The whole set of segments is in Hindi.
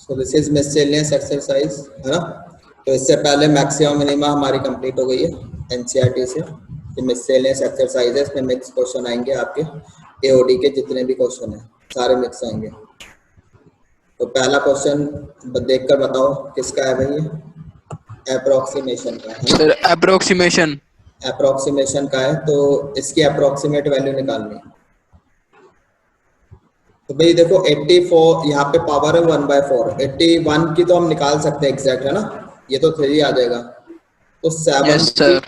सो दिस इज मिससेलियस एक्सरसाइज, है ना। तो इससे पहले मैक्सिमम मिनिमा हमारी कंप्लीट हो गई है एनसीईआरटी से। ये मिससेलियस एक्सरसाइज है, इसमें मिक्स क्वेश्चन आएंगे आपके एओडी के जितने भी क्वेश्चन हैं सारे मिक्स आएंगे। तो पहला क्वेश्चन देखकर बताओ किसका है भाई, अप्रोक्सीमेशन का है सर ना। अप्रोक्सीमेशन अप्रोक्सीमेशन का है, तो इसकी अप्रोक्सीमेट वैल्यू निकालनी है। तो भाई देखो 84 यहाँ पे पावर है 1/4, 81 की तो हम निकाल सकते हैं एग्जैक्ट, है ना, ये तो 3 आ जाएगा। तो यस 70 सर।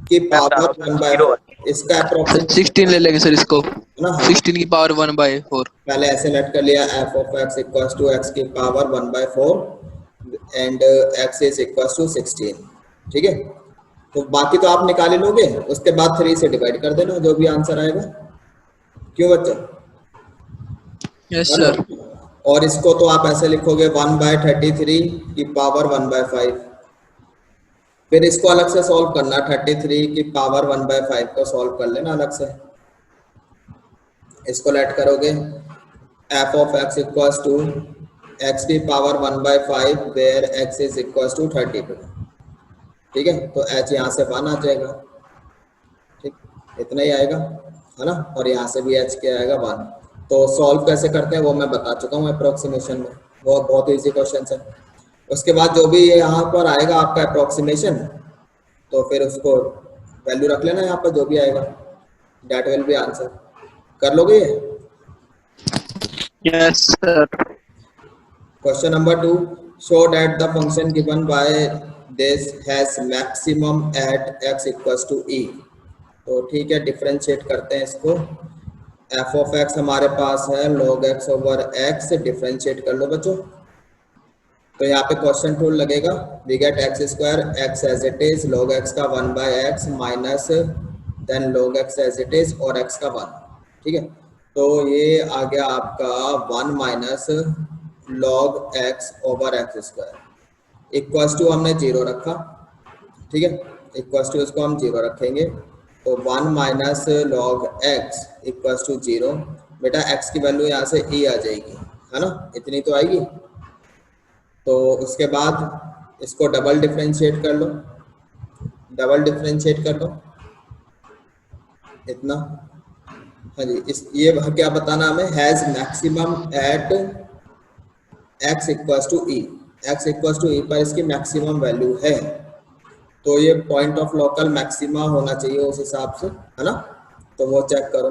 की पावर 1/4, इसका सर अप्रोक्सीमेशन 16 ले लेंगे सर इसको, है ना। हाँ 16 की पावर 1/4। पहले ऐसे लेट कर लिया, f of x equals to x की power 1/4 and x is equals to 16, ठीक है। तो बाकी तो आप निकाल ही लोगे, उसके बाद 3 से डिवाइड कर देना जो भी आंसर आएगा, क्यों बच्चों, यस है ना। सर। और इसको तो आप ऐसे लिखोगे 1/33 की पावर 1/5, फिर इसको अलग से सॉल्व करना, 33 की पावर 1/5 को सॉल्व कर लेना अलग से। इसको लेट करोगे, f of x equals to x की power 1/5 where x is equals to 32, ठीक है। तो एच यहाँ से 1 आ जाएगा, ठीक, इतना ही आएगा, है ना। और यहाँ से भी एच क्या आएगा 1। तो सॉल्व कैसे करते हैं वो मैं बता चुका हूँ अप्रोक्सीमेशन में, वो बहुत ईजी क्वेश्चन है। उसके बाद जो भी यहाँ पर आएगा आपका अप्रोक्सीमेशन, तो फिर उसको वैल्यू रख लेना यहाँ पर जो भी आएगा, दैट विल बी आंसर। कर लोगे ये। Yes sir. Question number 2, show that the function given by this has maximum at x equals to e. तो ठीक है, डिफरेंशिएट करते हैं इसको। एफ ऑफ एक्स हमारे पास है log x over x, differentiate कर लो बच्चों। तो यहाँ पे क्वेश्चन टूल लगेगा, we get x square x as it is, log x का 1/x minus then log x as it is और x का 1, ठीक है। तो ये आ गया आपका 1 minus log x over x square equals to हमने 0 रखा, ठीक है, इक्वल्स टू इसको हम 0 रखेंगे। तो 1 minus log x equals to 0, बेटा x की वैल्यू यहाँ से e आ जाएगी, है ना, इतनी तो आएगी। तो उसके बाद इसको डबल डिफरेंशिएट कर लो, डबल डिफरेंशिएट कर लो इतना, हाँ जी। इस ये क्या बताना हमें, has maximum at x equals to e, x equals to e पर इसकी मैक्सिमम वैल्यू है। तो ये पॉइंट ऑफ लोकल मैक्सिमा होना चाहिए उस हिसाब से, है ना। तो वो चेक करो,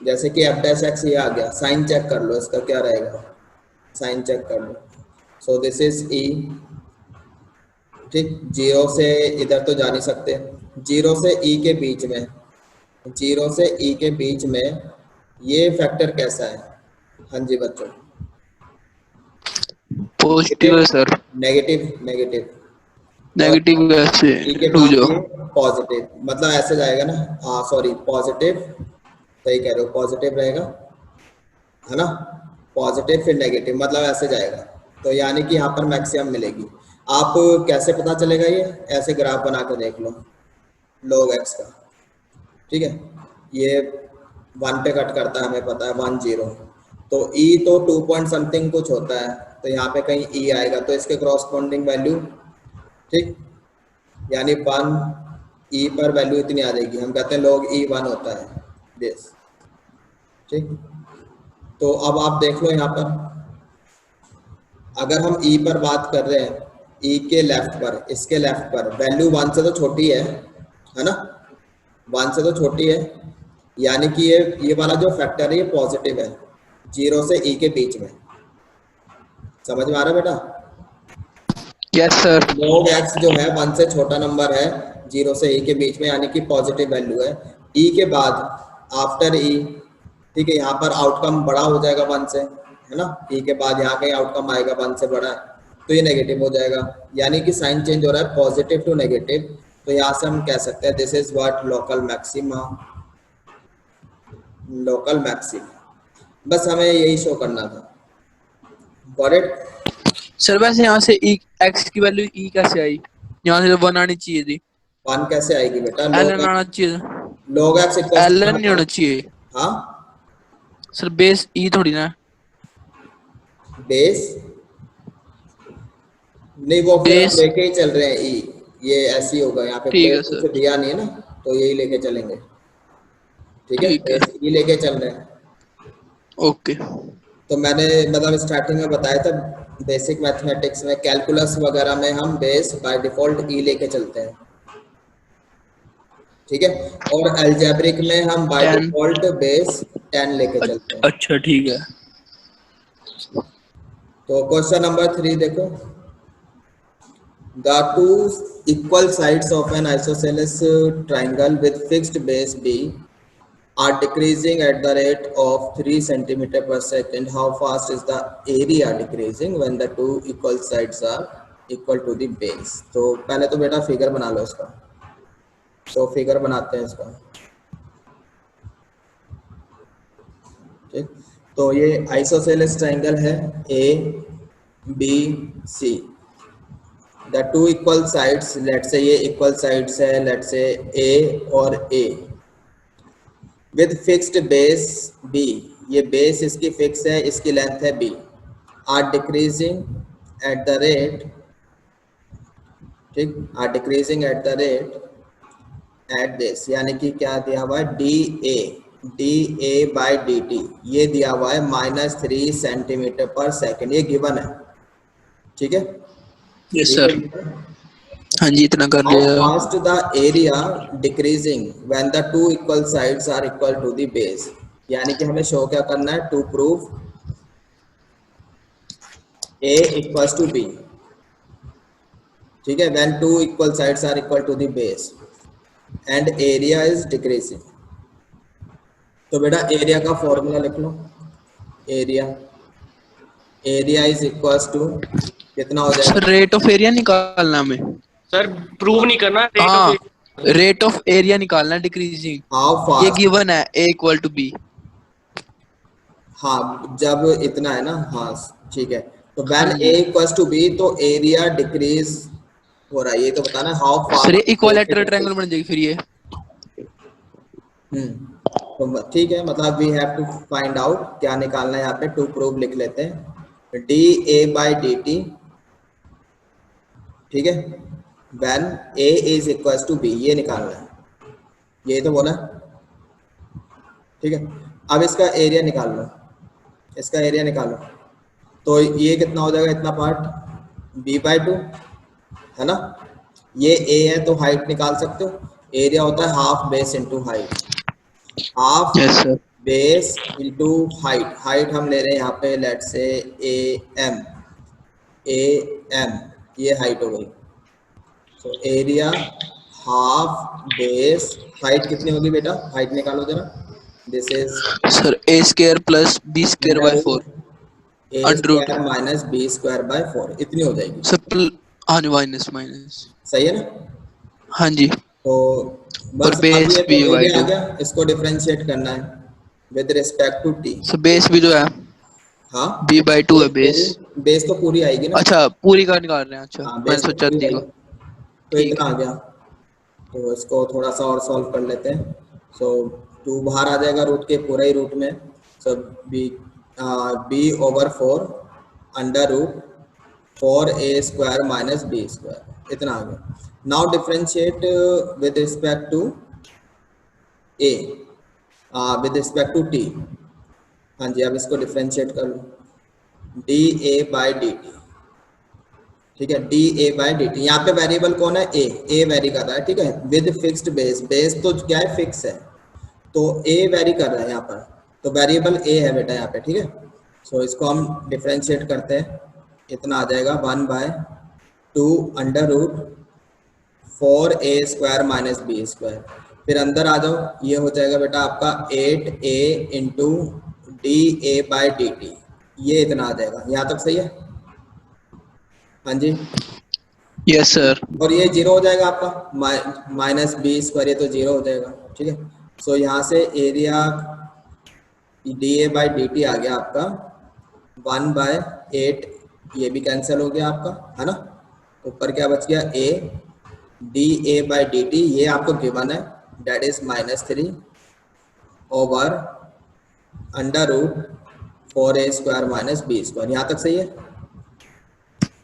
जैसे कि एफ डैश एक्स ये आ गया, साइन चेक कर लो इसका क्या रहेगा, साइन चेक कर लो। सो दिस इज ई, ठीक, 0 से इधर तो जा नहीं सकते, 0 से ई के बीच में, 0 से ई के बीच में ये फैक्टर कैसा है, हाँ जी बच्चों, पॉजिटिव है सर। Negative, negative. और नेगेटिव कैसे ई के टू बाद जो ये पॉजिटिव, मतलब ऐसे जाएगा ना, हाँ सॉरी पॉजिटिव, सही कह रहे हो, पॉजिटिव रहेगा, है ना, पॉजिटिव फिर नेगेटिव, मतलब ऐसे जाएगा। तो यानी कि यहाँ पर मैक्सिमम मिलेगी। आप कैसे पता चलेगा ये, ऐसे ग्राफ बना के देख लो log x का, ठीक है। ये 1 पे कट करता है, हमें पता है 1 0, तो e तो 2 पॉइंट समथिंग कुछ होता है, तो यहाँ पे कहीं e आएगा, तो इसके क्रॉसपोंडिंग वैल्यू, ठीक, यानी 1 e पर वैल्यू इतनी आ जाएगी, हम कहते हैं log e 1 होता है दिस, ठीक। तो अब आप देख लो यहाँ पर, अगर हम e पर बात कर रहे हैं, e के लेफ्ट पर, इसके लेफ्ट पर वैल्यू 1 से तो छोटी है ना, 1 से तो छोटी है, यानी कि ये वाला जो फैक्टर है ये पॉजिटिव है, 0 से e के बीच में, समझ में आ रहा है बेटा। Yes sir. log x जो है 1 से छोटा नंबर है, 0 से e के बीच में, यानी कि पॉजिटिव वैल्यू है। e के बाद आफ्टर e, ठीक है, यहाँ पर आउटकम बड़ा हो जाएगा 1 से, है ना, e के बाद यहाँ कहीं आउटकम आएगा 1 से बड़ा है, तो ये नेगेटिव हो जाएगा, यानी कि साइन चेंज हो रहा है पॉजिटिव टू नेगेटिव। तो यहाँ से हम कह सकते हैं this is what local maxima, local maxima, बस हमें यही शो करना था, गॉट इट। सर वैसे यहाँ से ई एक्स की वैल्यू ई कैसे आई, यहाँ से तो 1 आनी चाहिए थी। 1 कैसे आएगी बेटा, एलन आना चाहिए, log x इक्वल्स एलन नहीं टू, होना चाहिए हाँ सर, बेस ई थोड़ी ना। बेस नहीं, वो फिर हम बेस लेके ही चल रहे हैं ई, ये ऐसे ही होगा, यहाँ पे ठीक है प्लेस सर, कुछ दिया नहीं है ना, तो यही लेके चलेंगे। ठीक है, ठीक है, बेस ई लेके चल रहे हैं। ओके। तो मैंने मतलब स्टार्टिंग में बताया था, बेसिक मैथमेटिक्स में कैलकुलस वगैरह में हम बेस बाय डिफॉल्ट ई लेके चलते हैं। ठीक है, और अलजेब्रिक में हम बाय 10, डिफॉल्ट बेस 10 लेके चलते हैं। अच्छा ठीक है। तो क्वेश्चन नंबर 3 देखो, the two equal sides of an isosceles triangle with fixed base B are decreasing at the rate of 3 centimeter per second. How fast is the area decreasing when the two equal sides are equal to the base? तो पहले तो बेटा फिगर बना लो इसका, तो फिगर बनाते हैं इसका। ठीक, तो ये आइसोसेलेस ट्राइंगल है A B C, the two equal sides, let say ये इक्वल साइड्स है, लेट से ए और a, with fixed base b, ये बेस इसकी फिक्स है, इसकी लेंथ है b, are decreasing at the rate, ठीक, are decreasing at the rate at this, यानी कि क्या दिया हुआ है, d a by d t, ये दिया हुआ है -3 सेंटीमीटर पर सेकेंड, ये गिवन है। ठीक है, यस ये सर, तो हाँ जी इतना कर how लिया। fast the area decreasing when the two equal sides are equal to the base, यानी कि हमें शो क्या करना है, to prove a equals to b। ठीक है, when two equal sides are equal to the base and area is decreasing, तो बेटा एरिया का फॉर्मूला लिख लो, area, area is equals to कितना हो सर जाएगा, रेट ऑफ एरिया निकालना हमें। सर प्रूव नहीं करना, रेट ऑफ हाँ, रेट ऑफ एरिया निकालना डिक्रीजिंग, हाउ ये फास्ट, गिवन है ए इक्वल टू बी। हाँ जब इतना है ना, हाँ ठीक है, तो हाँ व्हेन ए जी इक्वल्स टू बी तो एरिया डिक्रीज हो रहा है, ये तो बताना है हाउ सर, ये इक्विलैटरल फास्ट। ट्रायंगल बन जाएगी फिर ये। तो ठीक है, मतलब we have to find out क्या निकालना है यहाँ पे, टू प्रूव लिख लेते हैं, d a by d t, ठीक है, when a is equals to b, ये निकालना है, ये तो बोला। ठीक है, अब इसका एरिया निकाल लो, इसका एरिया निकालो, तो ये कितना हो जाएगा, इतना पार्ट b/2 है ना, ये a है तो हाइट निकाल सकते हो, एरिया होता है half base into height, half yes sir, base into height, height हम ले रहे हैं यहाँ पे लेट से am, ये हाइट हो गई, तो एरिया हाफ बेस, हाइट कितनी होगी बेटा, हाइट निकालो जरा, this is sir a square plus b square by 4 a under root. Square minus b square by 4, इतनी हो जाएगी। सर हाँ जी, माइनस माइनस, सही है ना, हाँ जी, तो और बस अब बेस ये तो बी बाई एरिया आ 2। गया, इसको डिफरेंशिएट करना है with respect to t. Sir base भी जो है हाँ, बी बाई 2 है बेस। बेस तो पूरी आएगी ना, अच्छा पूरी का निकाल रहे हैं, अच्छा हाँ मैंने बेस तो सोचा पूरी दी आएगी, का। तो ठीक इतना है आ गया, तो इसको थोड़ा सा और सॉल्व कर लेते हैं। सो 2 बाहर आ जाएगा रूट के, पूरा ही रूट में, so b/4 under root 4a square minus b square, इतना आ गया। Now differentiate with respect to a, with respect to t, हाँ जी, अब इसको डिफरेंशिएट कर लो, d a by d t, ठीक है, d a by d t, यहाँ पे वेरिएबल कौन है, ए वेरी कर रहा है, ठीक है, विद फिक्स्ड बेस, बेस तो क्या है, फिक्स है, तो ए वेरी कर रहा है यहाँ पर, तो वेरिएबल ए है बेटा यहाँ पे, ठीक है। सो इसको हम डिफरेंशिएट करते हैं, इतना आ जाएगा 1/2 under root 4a square minus b square, फिर अंदर आ जाओ, ये हो जाएगा बेटा आपका 8a into D a by d t, ये इतना आ जाएगा, यहाँ तक सही है, हाँ जी, यस सर, और ये जीरो हो जाएगा आपका, माइनस बी स्क्वायर, ये तो जीरो हो जाएगा, ठीक है। सो यहाँ से area d a by d t आ गया आपका 1/8, ये भी कैंसिल हो गया आपका, है ना, ऊपर क्या बच गया, a d a by d t, ये आपको गिवन है, that is -3 over under root 4a² minus b²। यहाँ तक सही है?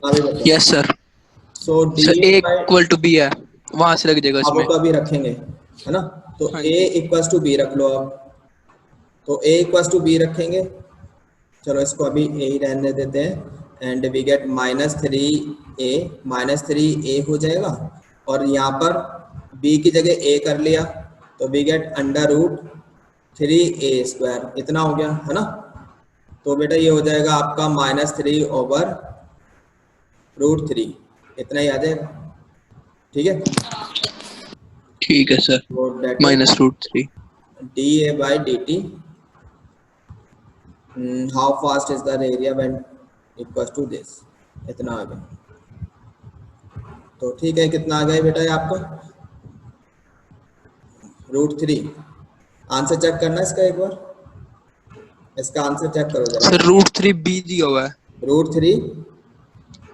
अभी बताओ। Yes sir. So d sir a by, equal to b है, वहां से लग जाएगा अब वो इसमें। तो अभी रखेंगे, है ना? तो हाँ a जी। इक्वल टू बी रख लो आप। तो a इक्वल टू बी रखेंगे, चलो इसको अभी a ही रहने देते हैं। एंड वी गेट -3a हो जाएगा, और यहाँ पर b की जगह a कर लिया, तो वी गेट √3a², इतना हो गया, है ना? तो बेटा ये हो जाएगा आपका -3/√3, इतना ही आ जाएगा। ठीक है, ठीक है सर। वो that is -√3। dA/dt। How fast is the area when equal to this, इतना आ गया। तो ठीक है, कितना आ गया बेटा ये आपका √3। आंसर चेक करना है इसका एक बार, इसका आंसर चेक करो जरा। सर √3 बी दिया हुआ है। √3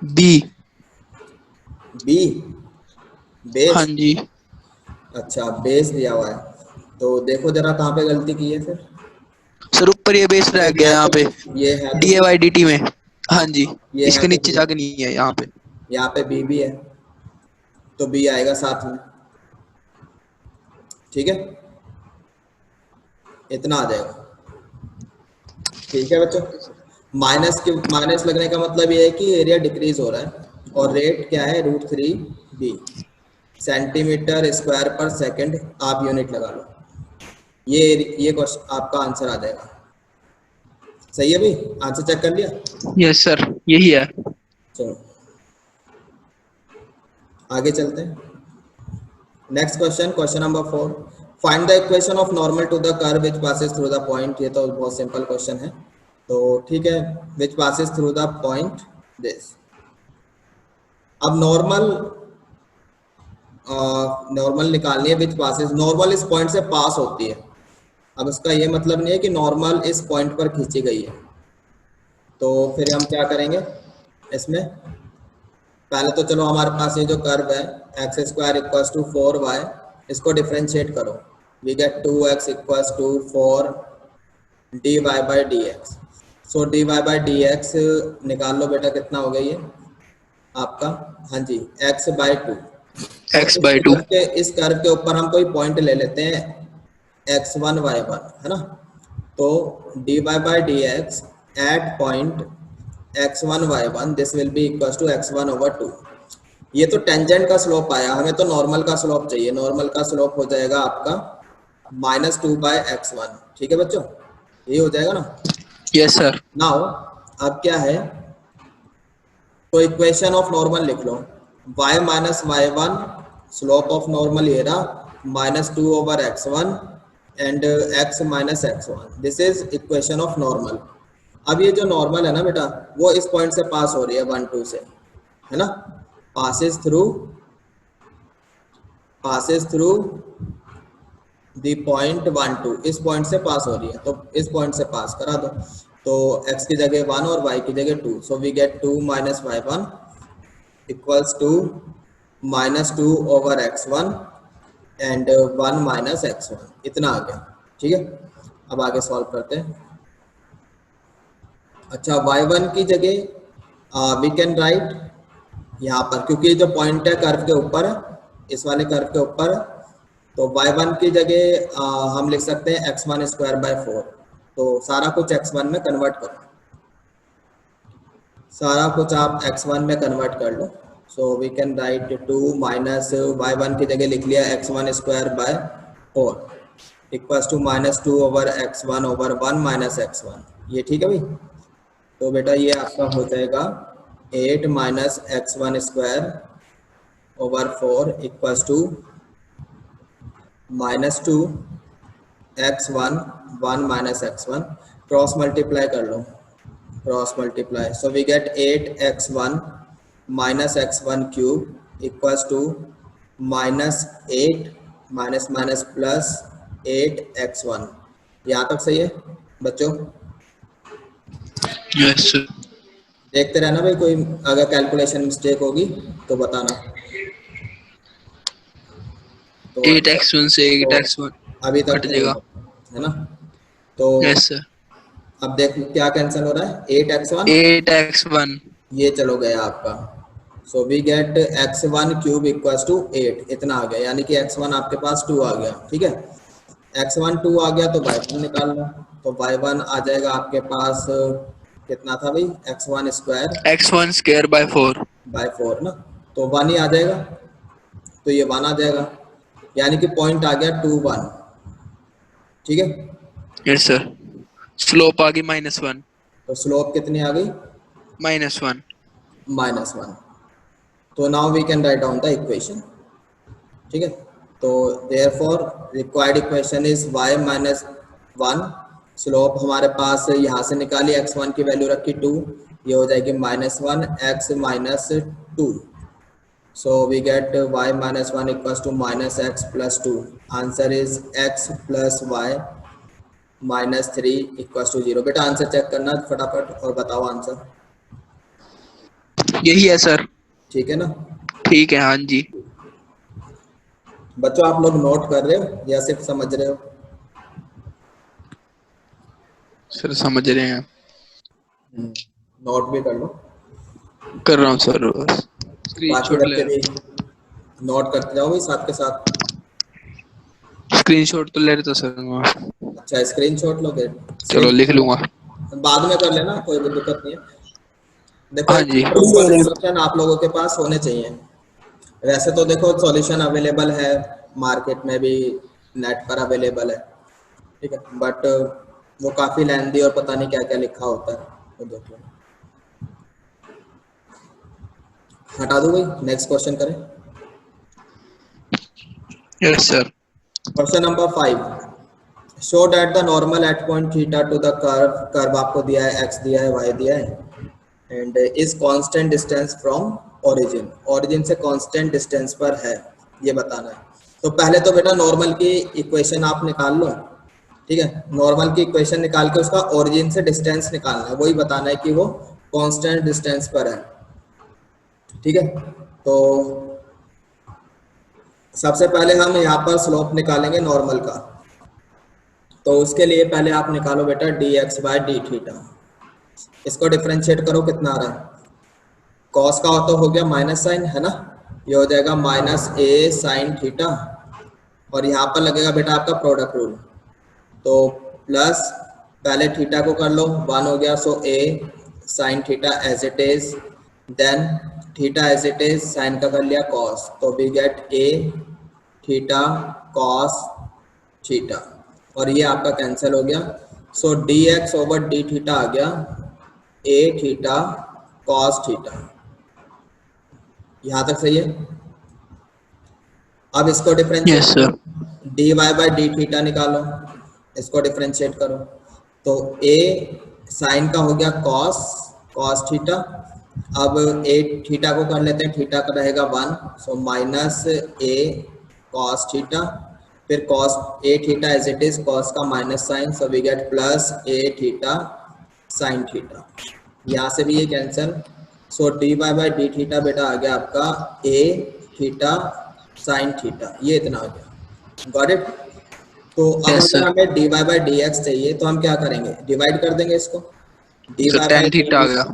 बी। बी हाँ बेस, जी। अच्छा बेस दिया हुआ है। तो देखो जरा कहाँ पे गलती की है फिर। सर ऊपर ये बेस रह गया यहाँ पे, ये है तो d a by, y d t में। हाँ जी। ये है इसके तो नीचे बी, जाके नहीं है यहाँ पे। यहाँ पे बी भी है, तो बी आएगा साथ में। ठीक है, इतना आ जाएगा। ठीक है बच्चों, माइनस लगने का मतलब ये है कि एरिया डिक्रीज हो रहा है, और रेट क्या है √3b, cm²/सेकंड, आप यूनिट लगा लो। ये क्वेश्चन आपका आंसर आ जाएगा। सही है भाई, आंसर चेक कर लिया? यस सर, यही है। चलो आगे चलते हैं। Next question, question number 4, find the equation of normal to the curve which passes through the point. ये तो बहुत सिंपल क्वेश्चन है, तो ठीक है, which passes through the point this. अब नॉर्मल निकालनी है, विच पासेस, नॉर्मल इस पॉइंट से पास होती है। अब इसका ये मतलब नहीं है कि नॉर्मल इस पॉइंट पर खींची गई है। तो फिर हम क्या करेंगे इसमें, पहले तो चलो हमारे पास ये जो कर्व है x² = 4y, इसको डिफरेंशिएट करो, we gate 2x = 4 dy/dx। So dy/dx निकाल लो बेटा, कितना हो गया ये आपका, हाँ जी, x/2। तो x/2। इस कर्व के ऊपर हम कोई पॉइंट ले लेते हैं x1 y1, है ना? तो dy/dx at point x1 y1 this will be equal to x1/2। ये तो टेंजेंट का स्लोप आया, हमें तो नॉर्मल का स्लोप चाहिए। नॉर्मल का स्लोप हो जाएगा आपका -2/x1। ठीक है बच्चों, ये हो जाएगा ना? Yes sir. नाउ अब क्या है, तो इक्वेशन ऑफ नॉर्मल लिख लो, y - y1, slope of normal ये रहा -2/x1 and x - x1, this is equation of normal. अब ये जो नॉर्मल है ना बेटा, वो इस पॉइंट से पास हो रही है 1 2 से, है ना? पासेस थ्रू द पॉइंट 1 2, इस पॉइंट से पास हो रही है, तो इस पॉइंट से पास करा दो। तो x की जगह 1 और y की जगह 2, so we get 2 - y1 equals to -2/x1 and 1 - x1, इतना आ गया। ठीक है, अब आगे सॉल्व करते हैं। अच्छा, y1 की जगह वी कैन राइट यहाँ पर, क्योंकि जो पॉइंट है कर्व के ऊपर है, इस वाले कर्व के ऊपर है, तो y1 की जगह हम लिख सकते हैं x1²/4। तो सारा कुछ x1 में कन्वर्ट करो, सारा कुछ आप x1 में कन्वर्ट कर लो। So we can write 2 -y1 की जगह लिख लिया x1²/4 equals to -2/x1/1 - x1। ये ठीक है भाई? तो बेटा ये आपका हो जाएगा 8 - x1²/4 equals to -2x1 1 - x1। Cross multiply कर लो, cross multiply, so we get 8x1 - x1³ equals to -8 +8x1। यहाँ तक सही है बच्चों? Yes sir. देखते रहना भाई, कोई अगर कैलकुलेशन मिस्टेक होगी तो बताना। तो 8x1 से तो 8x1 अभी तक कट तो नहीं जाएगा। होता, है ना? तो यस सर। अब देख क्या कैंसिल हो रहा है, 8x1 8x1 ये चलो गया आपका। So we get x1 cube equals to 8, इतना आ गया, यानी कि x1 आपके पास 2 आ गया। ठीक है, x1 2 आ गया तो y1 निकाल लो। तो y1 आ जाएगा आपके पास कितना था भाई, x1 square x1 square by 4 ना, तो 1 ही आ जाएगा, तो ये 1 आ जाएगा, यानी कि पॉइंट आ गया 2 1। ठीक है, यस सर। स्लोप आ गई -1 तो स्लोप कितनी आ गई, -1। -1। तो now we can write down the equation. ठीक है, तो therefore required equation is y -1, slope हमारे पास यहाँ से निकाली, x1 की वैल्यू रखी 2, ये हो जाएगी -1 x - 2। So we get y -1 equals to -x + 2। Answer is x + y -3 equals to 0। बेटा आंसर चेक करना फटाफट और बताओ आंसर। यही है सर। ठीक है ना ठीक है, हाँ जी बच्चों, आप लोग नोट कर रहे हो या सिर्फ समझ रहे हो? सर, समझ रहे हैं। नोट भी कर लो, कर रहा हूँ सर, बाकी स्क्रीनशॉट ले बच्चे भी रहा नोट करते जाओ भाई साथ के साथ। हूँ। स्क्रीनशॉट तो ले रहे थे सर मैं। अच्छा, स्क्रीनशॉट लोगे, चलो लिख लूंगा। बाद में कर लेना, कोई दिक्कत नहीं है। देखो हाँ जी सॉल्यूशन आप लोगों के पास होने चाहिए। वैसे तो देखो सॉल्यूशन अवेलेबल है मार्केट में भी, नेट पर अवेलेबल है। ठीक है, बट वो काफ़ी लेंदी और पता नहीं क्या क्या लिखा होता है, तो देख लो। हटा दो भाई, नेक्स्ट क्वेश्चन करें। Yes sir. Question number 5, show that the normal at point theta two the curve, curve आपको दिया है, x दिया है, y दिया है, and is constant distance from origin, origin से कांस्टेंट डिस्टेंस पर है, ये बताना है। तो पहले तो बेटा नॉर्मल की इक्वेशन आप निकाल लो। ठीक है, नॉर्मल की इक्वेशन निकाल के उसका ओरिजिन से डिस्टेंस निकालना है, वही बताना है कि वो कांस्टेंट डिस्टेंस पर है। ठीक है, तो सबसे पहले हम यहाँ पर स्लोप निकालेंगे नॉर्मल का। तो उसके लिए पहले आप निकालो बेटा dx/d थीटा, इसको डिफरेंशिएट करो, कितना आ रहा है, कॉस का तो हो गया माइनस साइन है ना, ये हो जाएगा -a sin थीटा, और यहाँ पर लगेगा बेटा आपका प्रोडक्ट रूल, तो प्लस पहले थीटा को कर लो, 1 हो गया, so a sin theta as it is, then theta as it is, sine का कर लिया कॉस, तो we get a theta cos theta, और ये आपका कैंसिल हो गया। सो dx/d थीटा आ गया a थीटा कॉस थीटा। यहाँ तक सही है। अब इसको डिफरेंशिएट यस करो, सर। dy/d थीटा निकालो, इसको डिफरेंशिएट करो, तो a साइन का हो गया कॉस थीटा, अब a थीटा को कर लेते हैं, थीटा का रहेगा 1, सो -a कॉस थीटा, फिर cos a theta as it is, cos का minus sine, so we get +a theta sine theta, यहाँ से भी ये कैंसिल। सो dy/d थीटा बेटा आ गया आपका a थीटा साइन थीटा, ये इतना आ गया, गॉट इट। तो अब यस अगर सर। हमें dy/dx चाहिए तो हम क्या करेंगे, डिवाइड कर देंगे इसको, सर tan थीटा आ गया।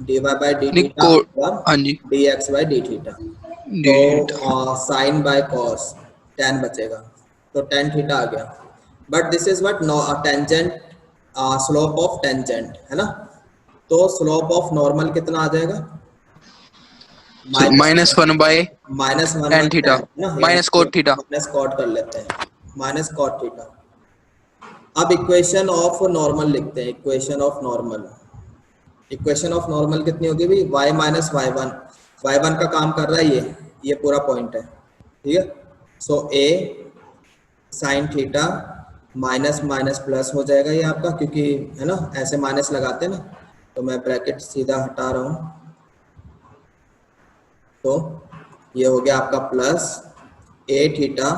नहीं dy/d थीटा को और हाँ जी, dx/d थीटा, डी थीटा। तो साइन बाय कॉस tan बचेगा, तो tan थीटा आ गया। But this is what, no tangent, slope of tangent है ना, तो स्लोप ऑफ नॉर्मल कितना आ जाएगा, -1 by -1 tan by theta, tan ना, minus cot theta. Minus cot कर लेते हैं, माइनस कॉट थीटा। अब इक्वेशन ऑफ नॉर्मल लिखते हैं, equation of normal, equation of normal कितनी होगी भाई, y - y1 का काम कर रहा है ये पूरा पॉइंट है। ठीक है, सो a sign theta minus minus plus हो जाएगा ये आपका, क्योंकि है ना ऐसे माइनस लगाते हैं ना, तो मैं ब्रैकेट सीधा हटा रहा हूँ, तो ये हो गया आपका plus a theta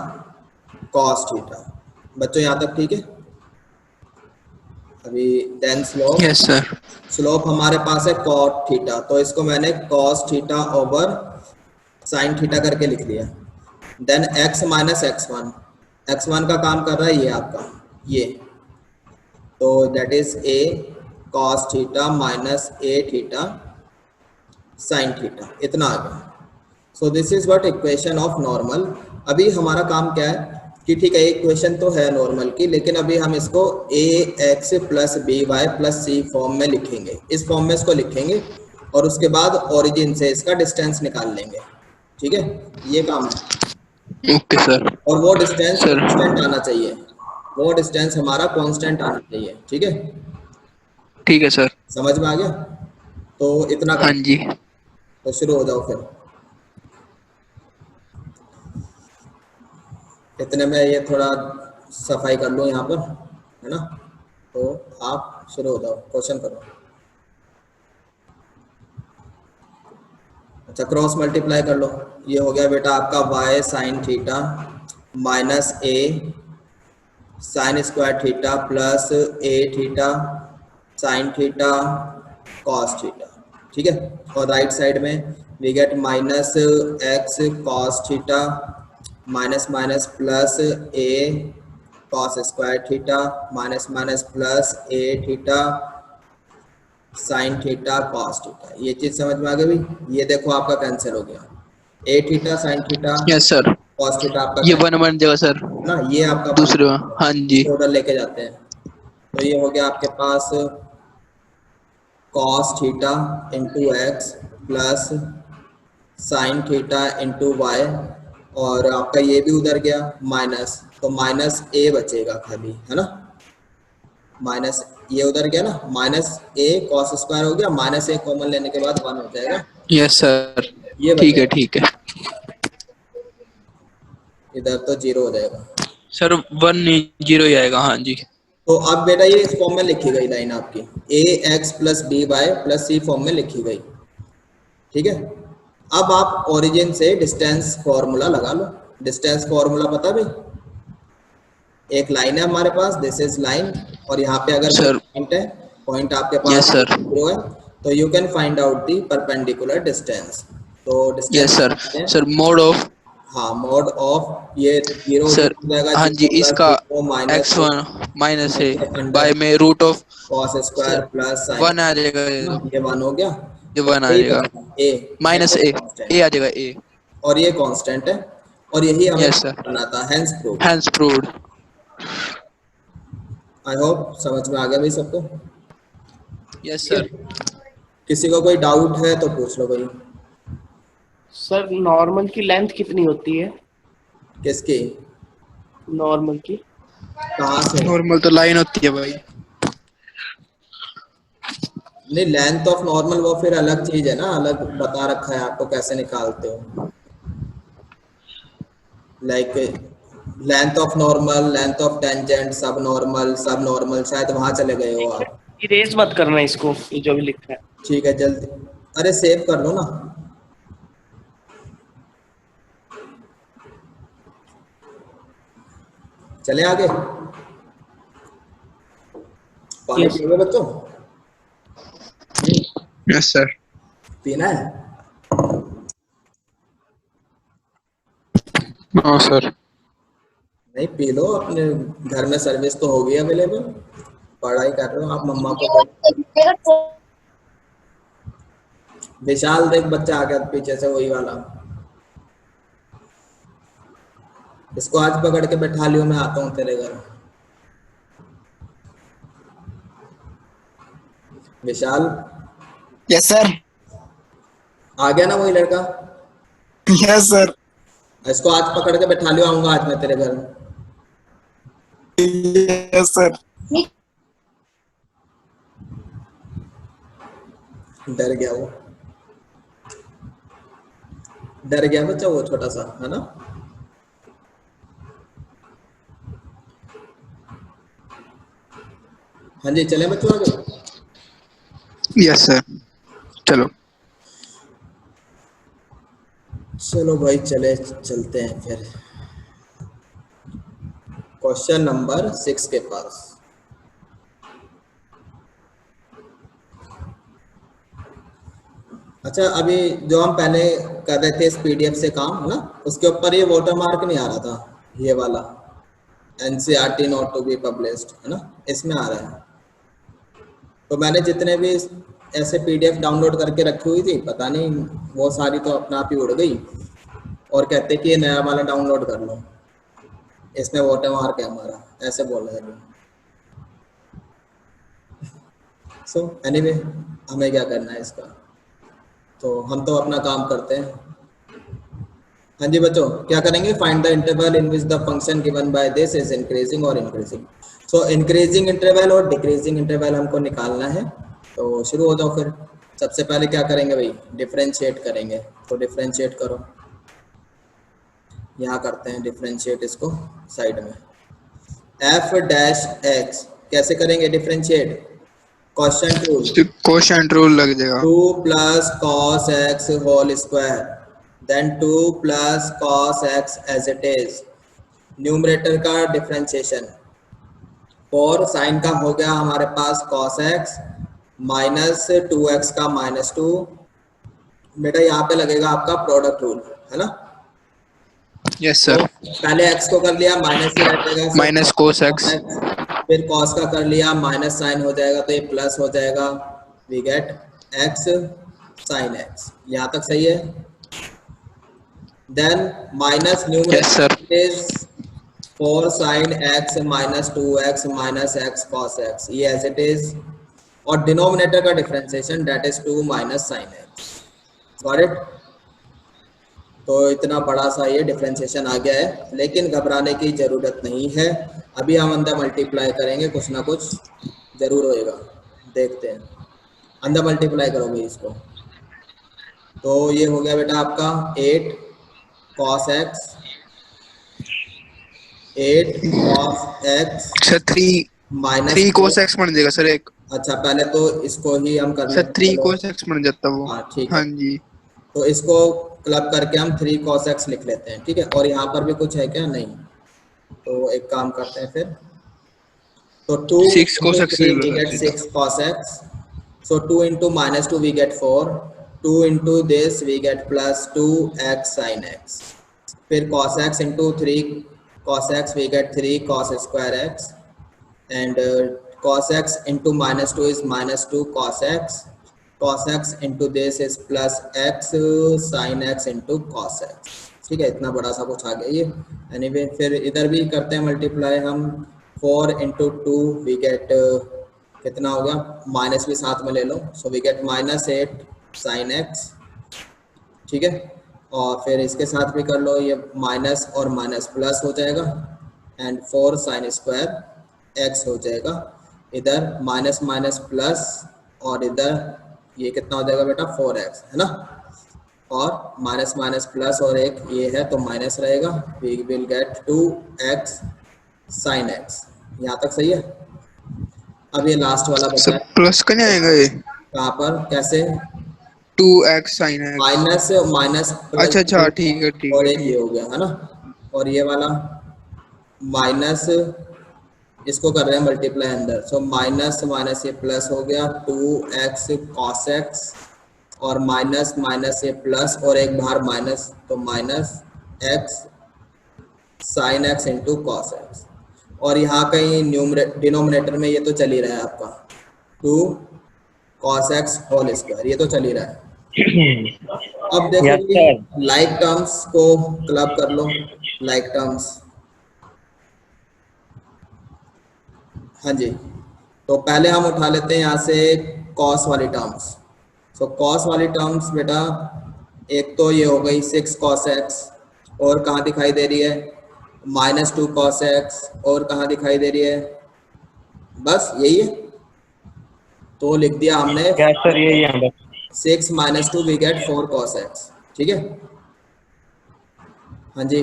cos theta. बच्चों यहाँ तक ठीक है। अभी then slope, yes sir. Slope हमारे पास है कॉट थीटा, तो इसको मैंने cos theta over sine theta करके लिख लिया। देन x - x1 का काम कर रहा है ये आपका, ये, तो that is a cos theta minus A theta sine theta, इतना आ गया। So this is what equation of normal. अभी हमारा काम क्या है कि ठीक है इक्वेशन तो है नॉर्मल की, लेकिन अभी हम इसको a x plus b y plus c form में लिखेंगे, इस फॉर्म में इसको लिखेंगे और उसके बाद ओरिजिन से इसका डिस्टेंस निकाल लेंगे। ठीक है, ये काम है। Okay sir. और वो डिस्टेंस सर। कांस्टेंट आना चाहिए, वो डिस्टेंस हमारा कांस्टेंट आना चाहिए। ठीक है, ठीक है सर। समझ में आ गया? तो इतना हाँ कर, जी। तो शुरू हो जाओ फिर। इतने में ये थोड़ा सफाई कर लो यहाँ पर, है ना? तो आप शुरू हो जाओ, क्वेश्चन करो। अच्छा, क्रॉस मल्टीप्लाई कर लो। ये हो गया बेटा आपका y sine theta minus a sine square theta plus a theta sine theta cos theta. ठीक है, और राइट साइड में we get minus x cos theta minus minus plus a cos square theta minus minus plus a theta sine theta cos theta. ये चीज समझ में आ गई भाई? ये देखो आपका कैंसिल हो गया, a theta sine theta yes sir. Cos theta आपका ये cancel, 1 बन जाएगा सर है ना? ये आपका दूसरे में। हाँ जी। इसको उधर लेके जाते हैं। तो ये हो गया आपके पास cos theta into x plus sine theta into y, और आपका ये भी उधर गया माइनस, तो माइनस ए बचेगा खाली, है ना? माइनस ये उधर गया ना, माइनस ए कॉस स्क्वायर हो गया, माइनस ए कॉमन लेने के बाद 1 हो जाएगा। Yes sir. ये ठीक है बचेगा, ठीक है इधर तो 0 हो जाएगा। सर। 1 नहीं 0 ही आएगा। हाँ जी। तो अब बेटा ये इस फॉर्म में लिखी गई लाइन आपकी a x plus b y plus c form में लिखी गई। ठीक है, अब आप ओरिजिन से डिस्टेंस फॉर्मूला लगा लो। डिस्टेंस फॉर्मूला पता भी, एक लाइन है हमारे पास, दिस इज लाइन, और यहाँ पे अगर सर। पॉइंट है, पॉइंट आपके पास यस सर। 0 है, तो you can find out the perpendicular distance. तो yes distance sir. Sir mod of. हाँ, मोड ऑफ ये 0 सर हो जाएगा, हाँ जी, 0 प्लस इसका 0 माइनस x1 माइनस है अंडर बाय में root of. Cos square sir plus 1 आ जाएगा। ये 1 हो गया, ये 1 आ यही जाएगा। ए माइनस ए। ए आ जाएगा ए। और ये कांस्टेंट है, और यही हमें यस सर। करना था, hence prove. Hence proved. I hope समझ में आ गया भाई सबको? यस ठीक है, सर। किसी को कोई डाउट है तो पूछ लो भाई। सर नॉर्मल की लेंथ कितनी होती है? किसकी? नॉर्मल की कहाँ से? नॉर्मल तो लाइन होती है भाई। नहीं, लेंथ ऑफ नॉर्मल वो फिर अलग चीज है ना, अलग बता रखा है आपको कैसे निकालते हो। Like length of normal, length of tangent, सब नॉर्मल, सब नॉर्मल, शायद वहां चले गए हो आप। इरेज मत करना इसको, ये जो भी लिखा है। ठीक है, जल्दी, अरे सेव कर लो ना। चले आगे, पानी Yes. पियोगे बच्चों? Yes sir. पीना है? हाँ सर। नहीं, पी लो, अपने घर में सर्विस तो होगी अवेलेबल। पढ़ाई कर रहे हो आप, मम्मा को। विशाल देख, बच्चा आ गया पीछे से, वही वाला। इसको आज पकड़ के बैठा लियो, मैं आता हूँ तेरे घर। विशाल, यस सर। आ गया ना वही लड़का? Yes sir. इसको आज पकड़ के बैठा लियो, आऊंगा आज मैं तेरे घर। Yes sir. डर गया वो, डर गया बच्चा वो, छोटा सा है ना। हाँ जी, चले बच्चों आगे। Yes sir. चलो। चलो भाई, चलते हैं फिर क्वेश्चन नंबर 6 के पास। अच्छा, अभी जो हम पहले कर रहे थे इस पीडीएफ से काम, है ना, उसके ऊपर ये वाटरमार्क नहीं आ रहा था, ये वाला NCERT not to be published, है ना, इसमें आ रहा है। तो मैंने जितने भी ऐसे पीडीएफ डाउनलोड करके रखी हुई थी, पता नहीं वो सारी तो अपने आप ही उड़ गई, और कहते कि ये नया वाला डाउनलोड कर लो, इसमें वाटर मार्क है हमारा, ऐसे बोल रहे थे। सो एनीवे हमें क्या करना है इसका, तो हम तो अपना काम करते हैं। हाँ जी बच्चों, क्या करेंगे? Find the interval in which the function given by this is increasing और इंक्रीजिंग। सो इंक्रीजिंग इंटरवल और डिक्रीजिंग इंटरवल हमको निकालना है। तो शुरू हो जाओ फिर। सबसे पहले क्या करेंगे भाई? डिफरेंशिएट करेंगे। तो डिफरेंशिएट करो, यहाँ करते हैं डिफरेंशिएट इसको साइड में। एफ डैश एक्स कैसे करेंगे differentiate? Question two, quotient rule लग जाएगा। 2 plus cos x whole square, then 2 plus cos x as it is, numerator का डिफरेंशिएशन। और साइन का हो गया हमारे पास cos x माइनस 2x का माइनस 2। बेटा यहाँ पे लगेगा आपका प्रोडक्ट रूल, है ना? Yes sir. तो पहले x को कर लिया, माइनस ही रहेगा, माइनस cos x, फिर cos का कर लिया, माइनस साइन हो जाएगा तो ये प्लस हो जाएगा, we get x sin x। यहाँ तक सही है? Then minus Yes, sir. Numerator is 4 sin x minus 2x minus x cos x, ये एज इट इज। और डिनोमिनेटर का differentiation that is 2 minus sin x। Got it? तो इतना बड़ा सा ये डिफरेंशिएशन आ गया है, लेकिन घबराने की जरूरत नहीं है। अभी हम अंदर मल्टीप्लाई करेंगे, कुछ ना कुछ जरूर होएगा, देखते हैं। अंदर मल्टीप्लाई करोगे इसको, तो ये हो गया बेटा आपका 8 cos x, 8 cos x sir 3 minus cos x बन जाएगा सर एक। अच्छा पहले तो इसको ही हम कर सर लेते 3 हैं। cos x बन जाता वो। हाँ ठीक हाँ है, जी। तो इसको क्लब करके हम 3 cos x लिख लेते हैं, ठीक है। और यहाँ पर भी कुछ है क्या? नहीं। तो एक काम करते हैं फिर, तो 2 6 cos x 3 we get 6 cos x, so 2 into minus 2 we get 4, 2 into this we get plus 2x sin x, फिर cos x into 3 cos x we get 3 cos square x, and cos x into minus 2 is minus 2 cos x into this is plus x sin x into cos x, ठीक है। इतना बड़ा सा कुछ आ गया ये। एनीवे फिर इधर भी करते हैं मल्टीप्लाई हम, 4 into 2 वी गेट कितना हो गया? माइनस भी साथ में ले लो, so we get minus 8 sin x, ठीक है। और फिर इसके साथ भी कर लो, ये माइनस और माइनस प्लस हो जाएगा, एंड 4 sin स्क्वायर x हो जाएगा। इधर माइनस माइनस प्लस, और इधर ये कितना हो जाएगा बेटा? 4x, है ना। और माइनस माइनस प्लस और एक ये है तो माइनस रहेगा, we will get 2x sin x। यहाँ तक सही है? अब ये लास्ट वाला बचा सर है, प्लस का नहीं आएगा ये? कहाँ पर कैसे? 2x sin x। Minus minus plus, अच्छा ठीक है ठीक और है एक ये हो गया, है ना। और ये वाला माइनस, इसको कर रहे हैं मल्टीप्लाई अंदर, सो माइनस माइनस ये प्लस हो गया 2x cos x, और माइनस माइनस ये प्लस और एक बाहर माइनस, तो minus x sin x into cos x। और यहाँ कहीं डिनोमिनेटर में ये तो चल ही रहा है आपका 2 cos x होल स्क्वायर, ये तो चल ही रहा है। अब देखो कि लाइक टर्म्स को क्लब कर लो, लाइक टर्म्स। हाँ जी, तो पहले हम उठा लेते हैं यहाँ से कॉस वाली टर्म्स। सो कॉस वाली टर्म्स बेटा, एक तो ये हो गई 6 cos x, और कहाँ दिखाई दे रही है? माइनस 2 cos x, और कहाँ दिखाई दे रही है? बस यही है, तो लिख दिया हमने। क्या सर यही है? 6 minus 2 we get 4 cos x, ठीक है। हाँ जी,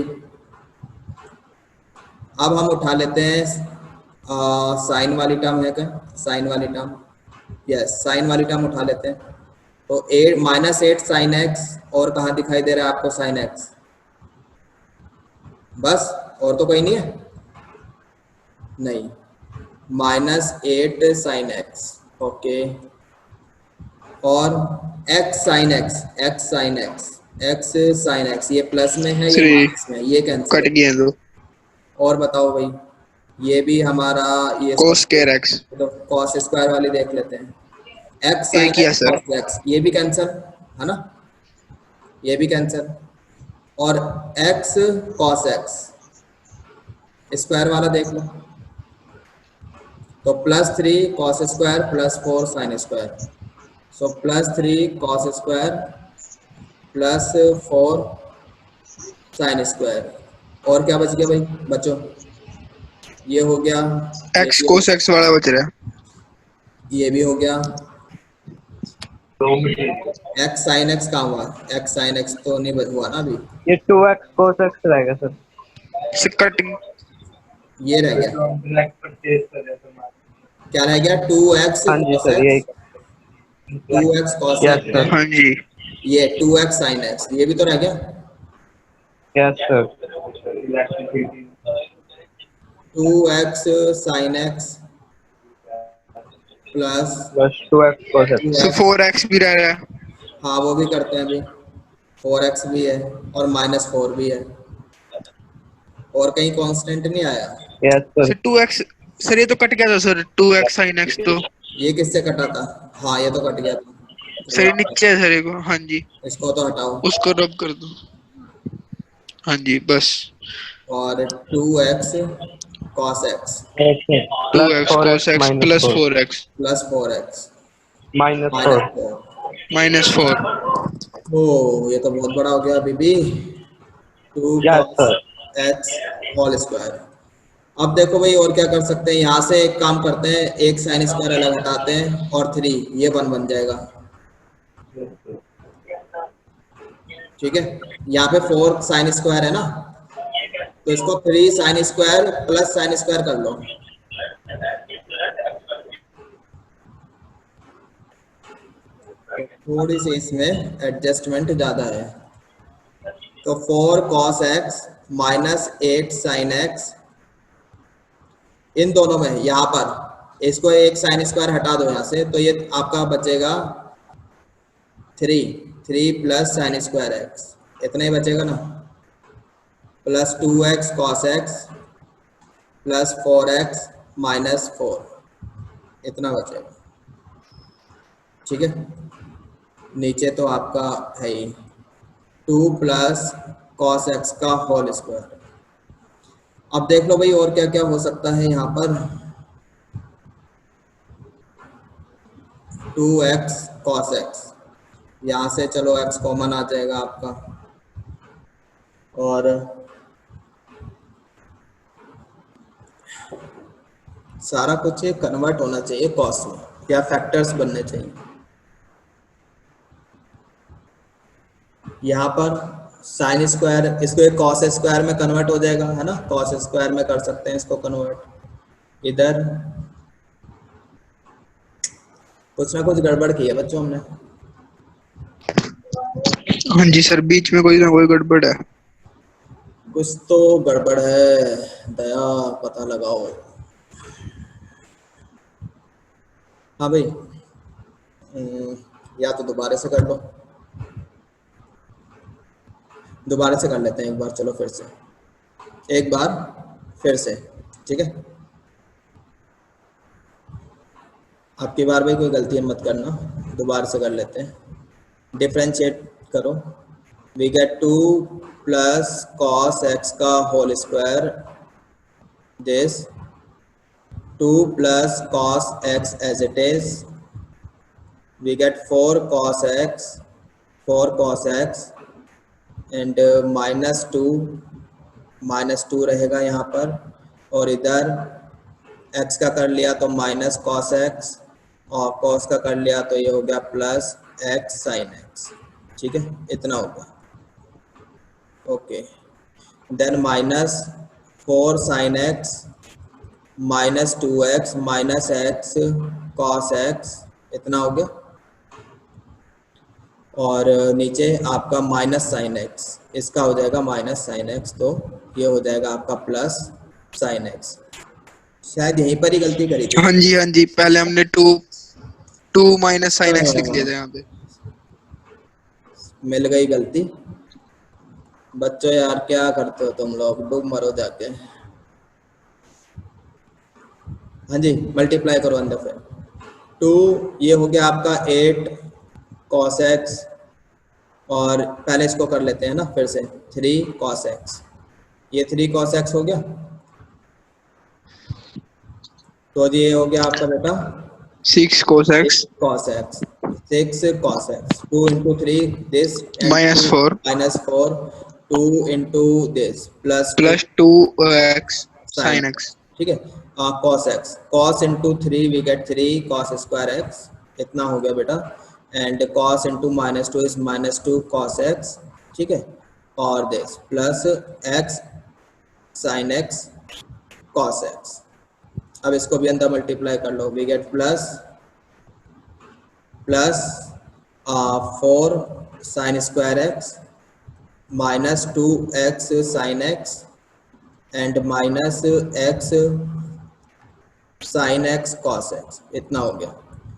अब हम उठा लेते हैं साइन वाली टर्म है क्या? साइन वाली टर्म, यस साइन वाली टर्म उठा लेते हैं। तो 8 माइनस 8 sin x, और कहाँ दिखाई दे रहा है आपको sin x? बस, और तो कोई नहीं है? नहीं, माइनस 8 sin x, ओके। और x sin x, x sin x, x sin x, ये प्लस में है, ये माइनस में है, ये कैंसिल कट गया तो। और बताओ भाई, ये भी हमारा ये cos square x तो कॉस स्क्वायर वाली देख लेते हैं, एक्स साइन एक ही है एक्स सर। कॉस एक्स, ये भी कैंसिल है ना, ये भी कैंसिल, और एक्स कॉस एक्स स्क्वायर वाला देख लो, तो +3 कॉस स्क्वायर +4 साइन स्क्वायर, सो +3 कॉस स्क्वायर +4 साइन स्क्वायर, और क्या बच गया भाई बच्चों, ये हो गया, ये x भी हो, cos x वाला बच रहा है। ये भी हो गया, एक्स साइन एक्स कहाँ हुआ, एक्स साइन एक्स तो नहीं हुआ ना अभी, ये 2x cos x रहेगा सर। से कटिंग ये रह गया, क्या रह गया, 2x हाँ जी cos सर, यही। x, 2x cos yes x sir, हाँ जी ये 2x sin x, ये भी तो रह गया, yes sir. 2x sin x plus बस 2x cos x। सो 2x, 4x भी रह रहा है। हाँ वो भी करते हैं अभी, 4x भी है और -4 भी है, और कहीं कांस्टेंट नहीं आया, yes sir. Sir 2x, sir ये तो कट गया था सर, 2x sin x तो ये किससे कटा था, हाँ ये तो कट गया था, सर तो ये नीचे है सर, ये को हाँ जी इसको तो हटाओ, उसको रब कर दो। हाँ जी बस और 2x cos x plus 2x cos 4x x minus plus 4 4x plus 4x -4। -4, minus 4। ओ ये तो बहुत बड़ा हो गया बीबी, 2 yes cos sir. x whole square. अब देखो भाई और क्या कर सकते हैं, यहाँ से एक काम करते हैं, एक साइन स्क्वायर अलग हटाते हैं और 3 ये 1 बन जाएगा, ठीक है, यहाँ पे 4 साइन स्क्वायर है ना, तो इसको 3 sine square plus sine square कर लो, थोड़ी सी इसमें एडजस्टमेंट ज़्यादा है, तो 4 cos x -8 sin x, इन दोनों में यहाँ पर इसको एक साइन स्क्वायर हटा दो यहाँ से, तो ये आपका बचेगा 3 प्लस साइन स्क्वायर एक्स, इतना ही बचेगा ना, plus 2x cos x plus 4x -4, इतना बचेगा, ठीक है, नीचे तो आपका है ही 2 प्लस cos x का होल स्क्वायर। अब देख लो भाई और क्या क्या हो सकता है यहाँ पर, 2x cos x, यहाँ से चलो x कॉमन आ जाएगा आपका, और सारा कुछ कन्वर्ट होना चाहिए कॉस में, या फैक्टर्स बनने चाहिए, यहाँ पर साइन स्क्वायर इसको एक कॉस स्क्वायर में कन्वर्ट हो जाएगा, है ना, कॉस स्क्वायर में कर सकते हैं इसको कन्वर्ट, इधर कुछ ना कुछ गड़बड़ की है बच्चों हमने, हाँ जी सर बीच में कोई ना कोई गड़बड़ है। कुछ तो गड़बड़ है, दया पता लगाओ। हाँ भाई, या तो दोबारा से कर लो, दोबारा से कर लेते हैं एक बार, चलो फिर से एक बार फिर से, ठीक है, आपकी बार भाई कोई गलती मत करना, दोबारा से कर लेते हैं, डिफरेंशिएट करो, we get 2 plus cos x का whole square this 2 plus cos x as it is, we get 4 cos x and -2 रहेगा यहाँ पर, और इधर x का कर लिया तो माइनस cos x, और cos का कर लिया तो ये हो गया प्लस x sin x, ठीक है, इतना होगा, okay, then -4 sin x -2x -x cos x, इतना हो गया, और नीचे आपका माइनस साइन एक्स, इसका हो जाएगा माइनस साइन एक्स, तो ये हो जाएगा आपका प्लस साइन एक्स, शायद यहीं पर ही गलती करी थी, हाँ जी पहले हमने 2 माइनस साइन एक्स लिख दिया था यहाँ पे। मिल गई गलती, बच्चों यार क्या करते हो तुम लोग, डूब मरो जाके। हाँ जी, मल्टीप्लाई करो अंदर फिर 2, ये हो गया आपका 8 cos x, और पहले इसको कर लेते हैं ना फिर से 3 cos x, ये 3 cos x हो गया। तो जी ये हो गया आपका बेटा 6 cos x cos x, 6 cos x, 2 into 3 this, and minus 2 4 minus 4, 2 into this plus 2 plus 2 x sin sin x, x. ठीक है। cos x, cos into 3 we get 3 cos square x, इतना हो गया बेटा, and cos into minus 2 is minus 2 cos x, ठीक है, और this plus x sin x cos x। अब इसको भी अंदर मल्टीप्लाई कर लो, we get plus 4 sine square x minus 2x sine x and minus x sine x cos x, इतना हो गया,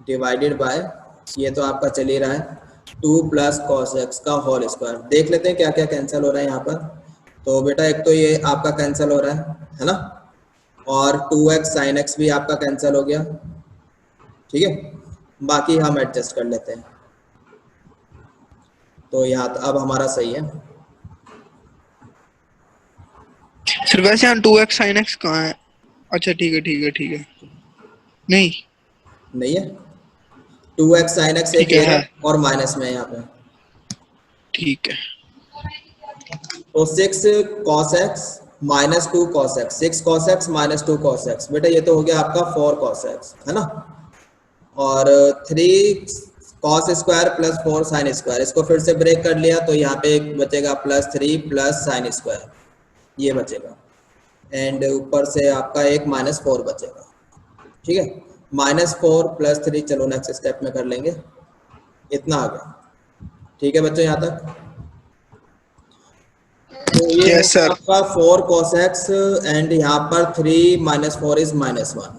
डिवाइडेड बाय, ये तो आपका चल ही रहा है 2 प्लस कॉस एक्स का होल स्क्वायर। देख लेते हैं क्या क्या कैंसिल हो रहा है यहाँ पर। तो बेटा एक तो ये आपका कैंसिल हो रहा है ना, और 2x साइन एक्स भी आपका कैंसिल हो गया, ठीक है, बाकी हम एडजस्ट कर लेते हैं। तो यहाँ अब हमारा सही है। सर वैसे यहाँ 2x sin x कहाँ है? अच्छा ठीक है ठीक है ठीक है, नहीं नहीं है, 2x साइन एक्स एक ठीक है, ये है। और माइनस में है यहाँ पे, ठीक है। तो 6 cos x minus 2 cos x, 6 cos x minus 2 cos x, बेटा ये तो हो गया आपका 4 cos x, है ना, और 3 cos square plus 4 sine square, इसको फिर से ब्रेक कर लिया तो यहाँ पे एक बचेगा प्लस 3 प्लस साइन स्क्वायर, ये बचेगा, एंड ऊपर से आपका एक माइनस 4 बचेगा, ठीक है, माइनस 4 प्लस 3, चलो नेक्स्ट स्टेप में कर लेंगे, इतना आ गया, ठीक है बच्चों यहाँ तक। तो ये Yes, sir. आपका 4 cos x एंड यहाँ पर 3 माइनस 4 इज माइनस 1,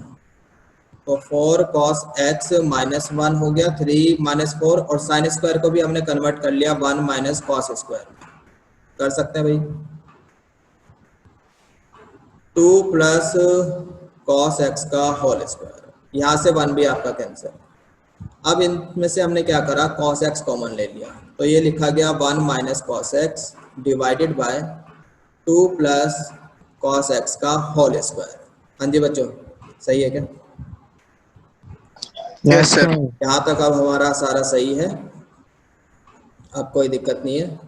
तो 4 cos x माइनस 1 हो गया, 3 माइनस 4, और साइन स्क्वायर को भी हमने कन्वर्ट कर लिया 1 माइनस कॉस स्क्वायर, कर सकते हैं भाई। 2 प्लस cos x का होल स्क्वायर, यहाँ से 1 भी आपका कैंसिल। अब इनमें से हमने क्या करा, cos x कॉमन ले लिया, तो ये लिखा गया 1 minus cos x divided by 2 plus cos x का होल स्क्वायर। हाँ जी बच्चों, सही है क्या? Yes sir. यहाँ तक अब हमारा सारा सही है, अब कोई दिक्कत नहीं है।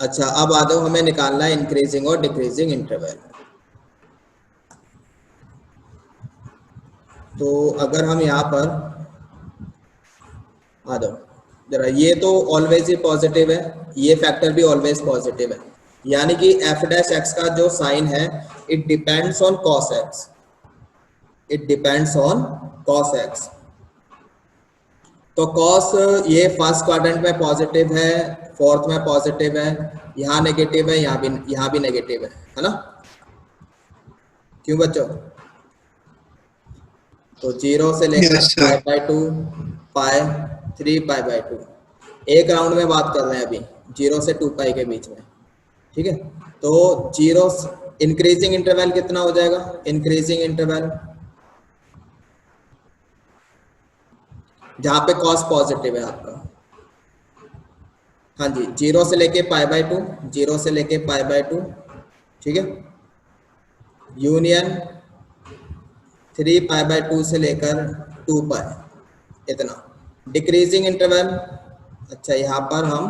अच्छा अब आ जाओ, हमें निकालना है इंक्रीजिंग और डिक्रीजिंग इंटरवल। तो अगर हम यहाँ पर आ जाओ जरा, ये तो ऑलवेज ही पॉजिटिव है, ये फैक्टर भी ऑलवेज पॉजिटिव है, यानी कि f डैश x का जो साइन है it depends on cos x, it depends on cos x। तो cos ये फर्स्ट क्वाड्रेंट में पॉजिटिव है, फोर्थ में पॉजिटिव है, यहाँ नेगेटिव है, यहाँ भी नेगेटिव है ना, क्यों बच्चों? तो 0 से लेकर Yes, sir. π/2 पाई 3 π/2, एक राउंड में बात कर रहे हैं अभी 0 से 2 पाई के बीच में, ठीक है। तो 0 इंक्रीजिंग इंटरवल कितना हो जाएगा, इंक्रीजिंग इंटरवल जहां पे कॉस पॉजिटिव है आपका, हाँ जी, 0 से लेके π/2, 0 से लेके π/2, ठीक है, यूनियन 3 π/2 से लेकर 2 पाई, इतना डिक्रीजिंग इंटरवल। अच्छा यहाँ पर हम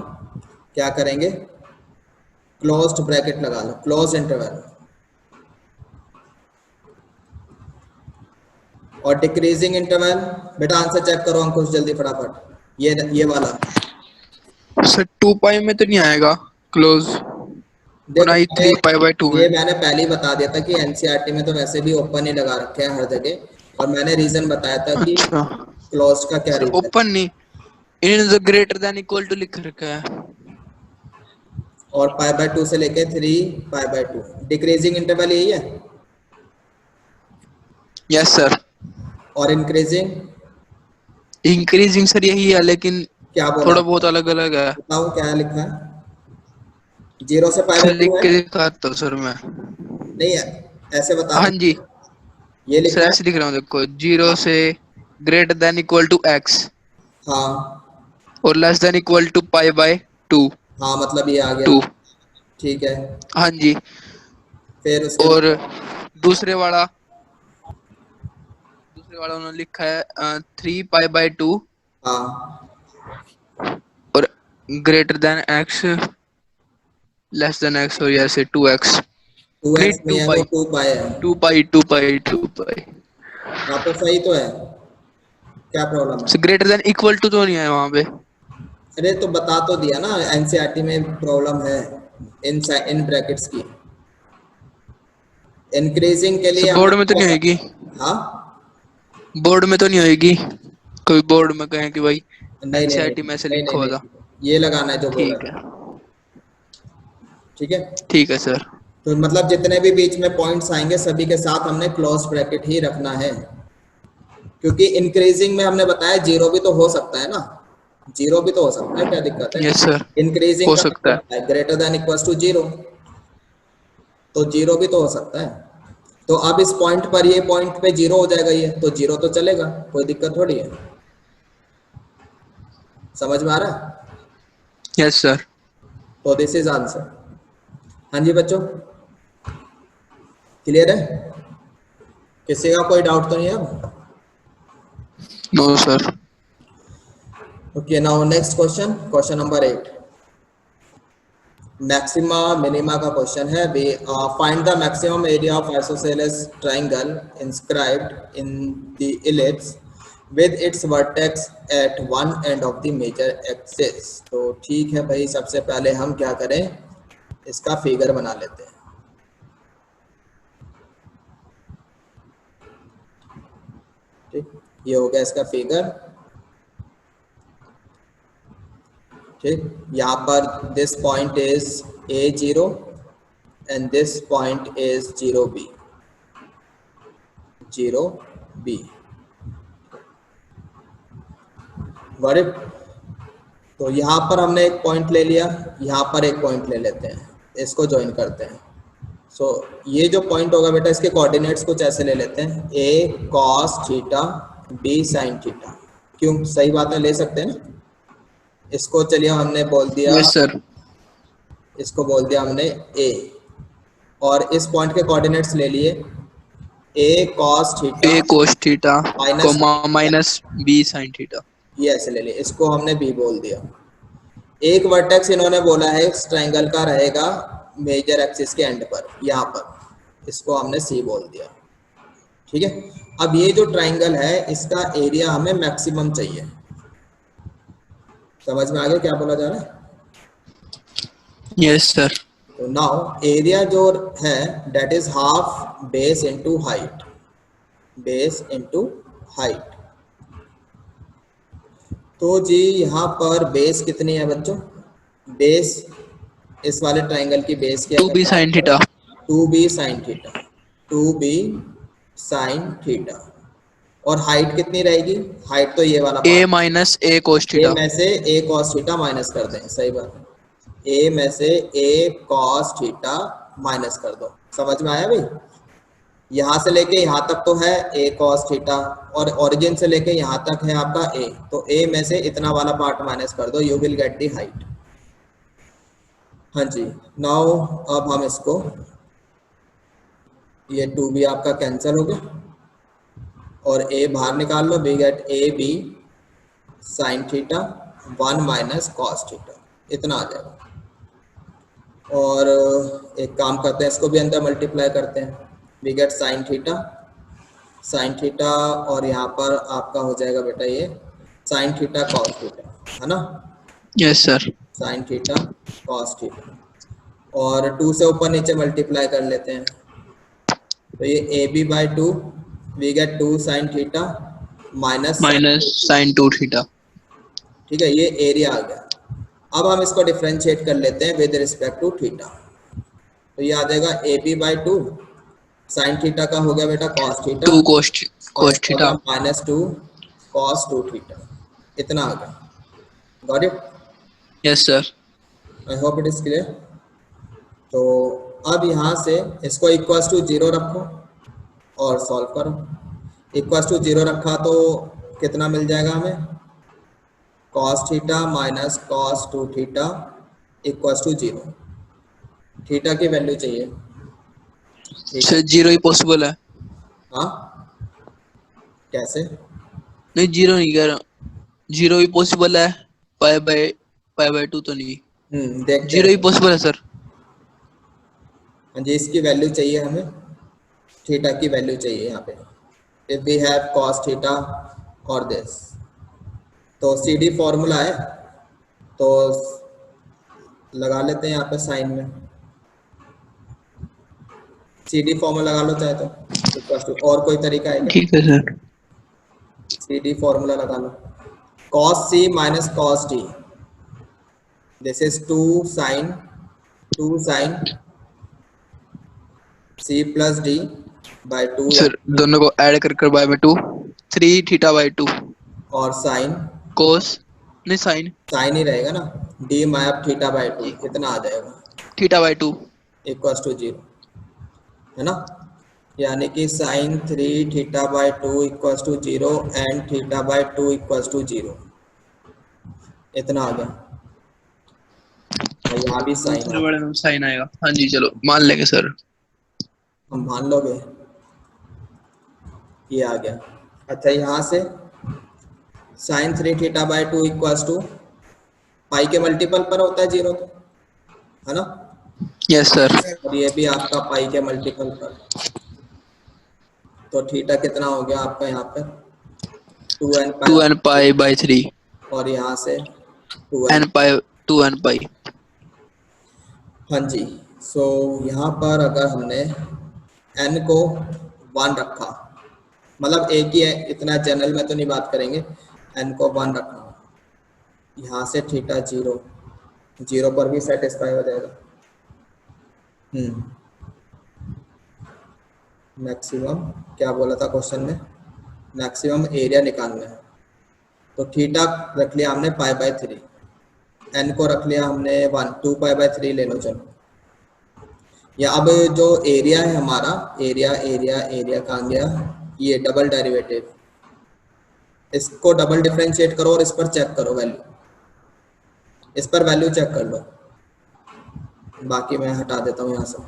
क्या करेंगे, क्लोज्ड ब्रैकेट लगा लो, क्लोज इंटरवल, और डिक्रीजिंग इंटरवल। बेटा आंसर चेक करो अंकुश जल्दी फटाफट, ये वाला सर 2 पाई में तो नहीं आएगा क्लोज, देखो, ना ही 3 π/2 ये में। मैंने पहले ही बता दिया था कि एनसीईआरटी में तो वैसे भी ओपन ही लगा रखे हैं हर जगह, और मैंने रीजन बताया था कि अच्छा क्लोज का क्या सर, रीजन है। ओपन नहीं, इन्होंने तो ग्रेटर देन इक्वल टू लिख रखा है। और π/2 से लेके 3 π/2, डिक्रीजिंग इंटरवल यही है, यस सर। और इंक्रीजिंग इंक्रीजिंग सर यही है, लेकिन क्या बोला थोड़ा बहुत अलग अलग है। बताओ क्या लिखा है, 0 से लिख π/2 के है, दिखाता हूँ सर मैं। नहीं है ऐसे बता हाँ दो, जी ये लिखना सर है। ऐसे लिख रहा हूँ देखो, 0 से greater than equal to x हाँ और less than equal to pi by 2। हाँ, मतलब ये आ गया। 2, ठीक है, हाँ जी। फिर उसके और बाद। दूसरे वाला उन्होंने लिखा है 3 पाई बाय 2 हाँ, और greater than x less than x और ऐसे 2x, टू नहीं एक्स में 2 है वो, पाई 2 पाई है। 2 पाई 2 पाई 2 पाई। हाँ तो सही तो है, क्या प्रॉब्लम है? ग्रेटर देन इक्वल टू तो नहीं है वहां पे। अरे तो बता तो दिया ना, एनसीईआरटी में प्रॉब्लम है इन इन ब्रैकेट्स की। इंक्रीजिंग के लिए हमने बोर्ड में तो नहीं होगी, हाँ, बोर्ड में तो नहीं होगी, कोई बोर्ड में कहें कि भाई नहीं नहीं नहीं एनसीईआरटी में से नहीं नहीं लिखो नहीं, था। ये लगाना है जो बोला ठीक था। है, ठीक है, ठीक है सर। तो मतलब जितने भी बीच में पॉइंट्स आएंगे सभी के साथ हमने क्लोज ब्रैकेट ही रखना है, क्योंकि इंक्रीजिंग में हमने बताया जीरो भी तो हो सकता है ना, जीरो भी तो हो सकता है, क्या दिक्कत है? यस सर, इंक्रीजिंग हो का सकता मतलब है greater than equals to zero, तो जीरो भी तो हो सकता है। तो अब इस पॉइंट पर, ये पॉइंट पे जीरो हो जाएगा, ये तो जीरो तो चलेगा, कोई दिक्कत थोड़ी है। समझ में आ रहा है? है। Yes sir. तो दिस इज आंसर। हाँ जी बच्चों, क्लियर है? किसी का कोई डाउट तो नहीं है अब? No sir. Okay, now next question, question number 8। Maxima minima का क्वेश्चन है। We find the maximum area of isosceles triangle inscribed in the ellipse with its vertex at one end of the major axis. तो ठीक है भाई, सबसे पहले हम क्या करें, इसका फिगर बना लेते हैं। ठीक, ये हो गया इसका फिगर। ठीक, यहाँ पर this point is A0 and this point is 0B, 0B, got it? तो यहाँ पर हमने एक पॉइंट ले लिया, यहाँ पर एक पॉइंट ले लेते हैं, इसको ज्वाइन करते हैं। सो ये जो पॉइंट होगा बेटा, इसके कोऑर्डिनेट्स कुछ ऐसे ले लेते हैं, A cos theta, B sin theta. क्यों, सही बात है, ले सकते हैं ना इसको। चलिए हमने बोल दिया, यस सर। इसको बोल दिया हमने A, और इस पॉइंट के कोऑर्डिनेट्स ले लिए, A cos theta a cos theta minus comma minus b sine theta. ये ऐसे ले लिए, इसको हमने B बोल दिया। एक वर्टेक्स इन्होंने बोला है इस ट्राइंगल का रहेगा मेजर एक्सिस के एंड पर, यहाँ पर, इसको हमने C बोल दिया। ठीक है, अब ये जो ट्राइंगल है इसका एरिया हमें मैक्सिमम चाहिए। समझ में आ गया क्या बोला जा रहा है? Yes sir. तो नाउ एरिया जो है that is half base into height, base into height. तो जी यहाँ पर बेस कितनी है बच्चों? बेस इस वाले ट्राइंगल की बेस क्या 2b sine theta. 2b sine theta, 2b sine theta. और हाइट कितनी रहेगी? हाइट तो ये वाला ए पार्ट, माइनस ए कोस ए थीटा। में से a cos थीटा माइनस कर दें, सही बात है, a में से a cos थीटा माइनस कर दो। समझ में आया भाई? यहाँ से लेके यहाँ तक तो है a cos थीटा, और ओरिजिन से लेके यहाँ तक है आपका a, तो a में से इतना वाला पार्ट माइनस कर दो, you will get the height. हाँ जी, नाउ अब हम इसको, ये 2b आपका कैंसिल हो गया और a बाहर निकाल लो, we get ab sine theta 1 minus cos theta, इतना आ जाएगा। और एक काम करते हैं, इसको भी अंदर मल्टीप्लाई करते हैं, वी गेट साइन थीटा, और यहाँ पर आपका हो जाएगा बेटा ये साइन थीटा कॉस थीटा, है ना? Yes sir. Sign theta cos theta, और 2 से ऊपर नीचे मल्टीप्लाई कर लेते हैं, तो ये AB by 2, we get 2 sine theta minus. Sine 2 theta. ठीक है, ये एरिया आ गया। अब हम इसको डिफरेंशिएट कर लेते हैं विद रिस्पेक्ट टू थीटा, तो ये आ जाएगा AB बाई 2, साइन थीटा का हो गया बेटा कॉस थीटा, 2 कोस थीटा माइनस 2 कॉस 2 थीटा, इतना आ गया। Got it? Yes sir. I hope it is clear. तो अब यहाँ से इसको इक्वल्स टू 0 रखो, और सॉल्व करो। इक्वल्स टू 0 रखा तो कितना मिल जाएगा हमें, cos theta minus cos 2 theta equals to 0। Theta की वैल्यू चाहिए, ठीक सर है। जीरो ही पॉसिबल है। हाँ कैसे? नहीं जीरो नहीं कह रहा, जीरो ही पॉसिबल है, पाई बाय टू तो नहीं, देखते जीरो ही हैं। पॉसिबल है सर। हाँ जी, इसकी वैल्यू चाहिए हमें, थीटा की वैल्यू चाहिए यहाँ पे। If we have cos theta और दिस, तो सी डी फॉर्मूला है, तो लगा लेते हैं यहाँ पे साइन में। सी डी फॉर्मूला लगा लो चाहे तो, इक्वल्स टू, और कोई तरीका है क्या? ठीक है सर। सी डी फॉर्मूला लगा लो, cos c minus cos d, this is 2 sin c plus d by 2, sir दोनों को ऐड कर बाय में 2, 3 थीटा बाय 2 और साइन कोस, नहीं साइन साइन ही रहेगा ना, d माइनस थीटा बाई 2 कितना आ जाएगा, थीटा बाय 2। इक्वल्स टू 0, है ना। यानी कि sine 3 theta by 2 equals to 0 and theta by 2 equals to 0, इतना आ गया। और यहाँ भी साइन दूसरे आ वाले गया, में साइन आएगा, हाँ जी चलो मान लेंगे सर। हम मान लोगे, ये आ गया। अच्छा यहाँ से sine 3 theta by 2 equals to pi के मल्टीपल पर होता है 0, तो है ना, यस सर। और ये भी आपका पाई के मल्टीपल पर, तो थीटा कितना हो गया आपका यहाँ पर 2n 2 pi, N pi by 3, और यहाँ से 2n। एन पाई 2 एन पाई। हाँ जी, सो यहाँ पर अगर हमने n को 1 रखा, मतलब एक ही है, इतना जनरल में तो नहीं बात करेंगे, n को 1 रखना, यहाँ से थीटा 0 पर भी सेटिस्फाई हो जाएगा। मैक्सिमम क्या बोला था क्वेश्चन में, मैक्सिमम एरिया निकालना है, तो थीटा रख लिया हमने पाई बाय 3, एन को रख लिया हमने 2 पाई बाय 3 ले लो चलो। या अब जो एरिया है हमारा, एरिया कहाँ गया, ये डबल डेरिवेटिव, इसको डबल डिफरेंशिएट करो और इस पर चेक करो वैल्यू, इस पर वैल्यू चेक कर लो, बाकी मैं हटा देता हूँ यहाँ से।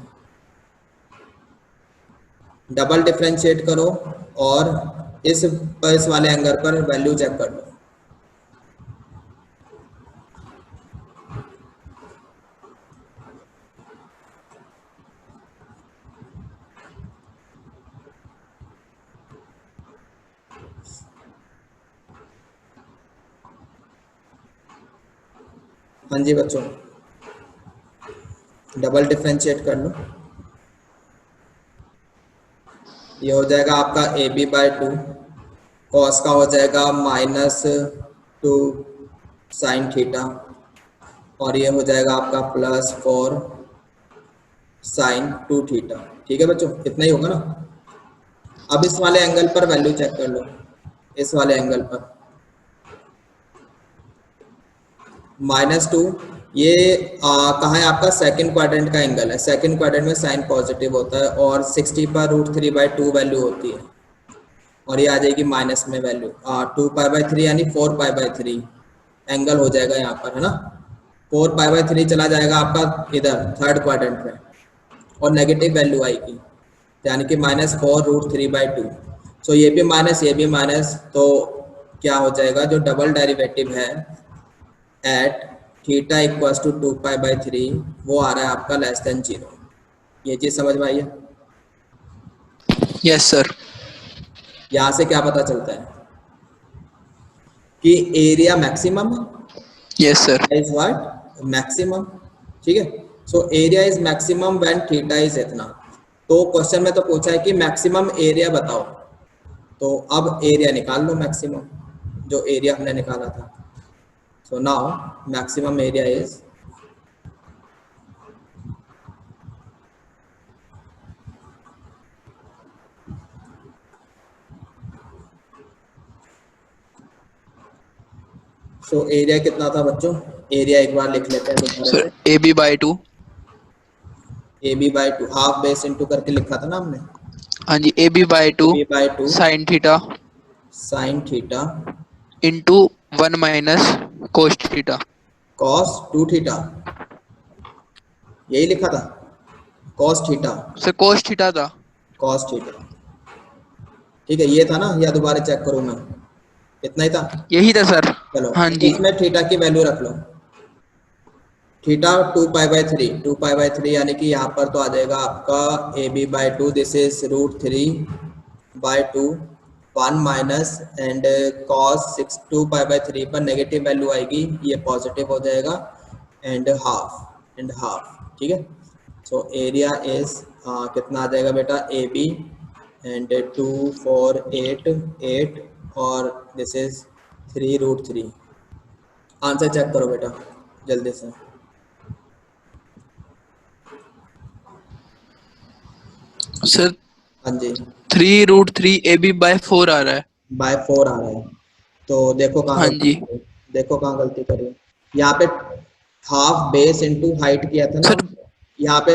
डबल डिफरेंशिएट करो और इस वाले एंगल पर वैल्यू चेक कर लो। हाँ जी बच्चों, डबल डिफरेंशिएट कर लो, ये हो जाएगा आपका ए बी बाई 2, कॉस का हो जाएगा -2 साइन थीटा, और ये हो जाएगा आपका +4 साइन 2 थीटा। ठीक है बच्चों, इतना ही होगा ना। अब इस वाले एंगल पर वैल्यू चेक कर लो, इस वाले एंगल पर -2, ये कहाँ है आपका, सेकंड क्वाड्रेंट का एंगल है, सेकंड क्वाड्रेंट में साइन पॉजिटिव होता है, और 60 पर √3/2 वैल्यू होती है, और ये आ जाएगी माइनस में वैल्यू 2 पाई बाई 3 यानी 4 पाई बाई 3 एंगल हो जाएगा यहाँ पर, है ना। 4 पाई बाई 3 चला जाएगा आपका इधर थर्ड क्वाड्रेंट में, और नेगेटिव वैल्यू आएगी, यानी कि -4√3/2। सो ये भी माइनस, ये भी माइनस, तो क्या हो जाएगा, जो डबल डेरिवेटिव है at theta equals to 2 pi by 3, वो आ रहा है आपका <0। ये चीज़ समझ में आई है। Yes sir. यहाँ से क्या पता चलता है कि एरिया मैक्सिमम है, yes sir. Is what, maximum. ठीक है, so area is maximum when theta is इतना। तो क्वेश्चन में तो पूछा है कि मैक्सिमम एरिया बताओ, तो अब एरिया निकाल लो मैक्सिमम, जो एरिया हमने निकाला था। So now maximum area is area कितना था बच्चों, एरिया एक बार लिख लेते हैं दोबारा सर से। AB/2, a b by 2 half base into करके लिखा था ना हमने, हाँ जी, a b by two b by two sine theta sine theta into 1 minus cos theta. Cos 2 theta, यही लिखा था, cos theta, sir cos theta था। Cos theta. ठीक है, ये था ना, या दोबारा चेक करूँ मैं? इतना ही था। यही था सर। चलो हाँ जी। इसमें थीटा की वैल्यू रख लो, theta 2 pi by 3, 2 pi by 3 यानी कि यहाँ पर तो आ जाएगा आपका a b by two, this is √3/2 1 minus and cos 2 pi by 3 पर नेगेटिव वैल्यू आएगी, ये पॉजिटिव हो जाएगा एंड हाफ। ठीक है, सो एरिया इज कितना आ जाएगा बेटा, ए बी एंड 2 4 8 8 और दिस इज 3√3। आंसर चेक करो बेटा जल्दी से। सर हाँ जी, 3√3 ए बी बाई 4 आ रहा है। बाय 4 आ रहा है, तो देखो कहाँ हाँ गलती जी करी, देखो कहाँ गलती करी। यहाँ पे हाफ बेस इनटू हाइट किया था ना, सर। यहाँ पे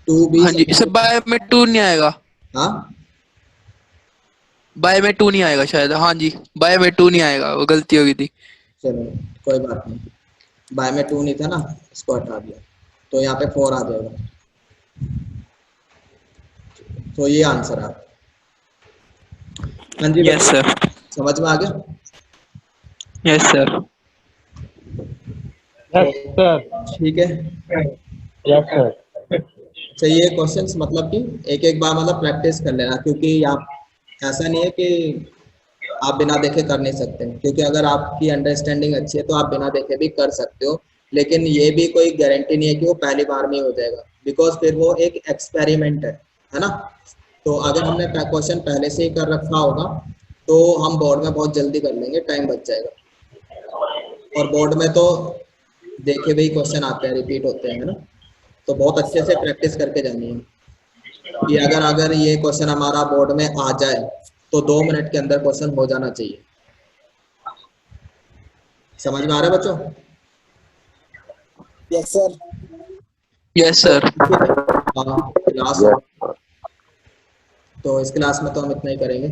2b हाँ जी सर, बाय में 2 नहीं आएगा, हाँ बाय में 2 नहीं आएगा शायद। हाँ जी, बाय में 2 नहीं आएगा, वो गलती हो गई थी। चलो कोई बात नहीं, बाय में 2 नहीं था ना, इसको हटा दिया, तो यहाँ पे 4 आ जाएगा, तो ये आंसर है। हाँ जी यस बच्चों, सर। समझ में आ गया? Yes sir. तो Yes, sir. ठीक है, Yes, sir. अच्छा ये क्वेश्चंस मतलब कि एक एक बार मतलब प्रैक्टिस कर लेना, क्योंकि आप ऐसा नहीं है कि आप बिना देखे कर नहीं सकते, क्योंकि अगर आपकी अंडरस्टैंडिंग अच्छी है तो आप बिना देखे भी कर सकते हो, लेकिन ये भी कोई गारंटी नहीं है कि वो पहली बार में ही हो जाएगा, बिकॉज फिर वो एक एक्सपेरिमेंट है ना। तो अगर हमने क्वेश्चन पहले से ही कर रखा होगा तो हम बोर्ड में बहुत जल्दी कर लेंगे, टाइम बच जाएगा, और बोर्ड में तो देखे हुए ही क्वेश्चन आते हैं, रिपीट होते हैं, है ना। तो बहुत अच्छे से प्रैक्टिस करके जानी है कि अगर ये क्वेश्चन हमारा बोर्ड में आ जाए तो 2 मिनट के अंदर क्वेश्चन हो जाना चाहिए। समझ में आ रहा है बच्चों? Yes sir. यस तो सर। क्लास, तो इस क्लास में तो हम इतना ही करेंगे।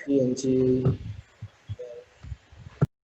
CNC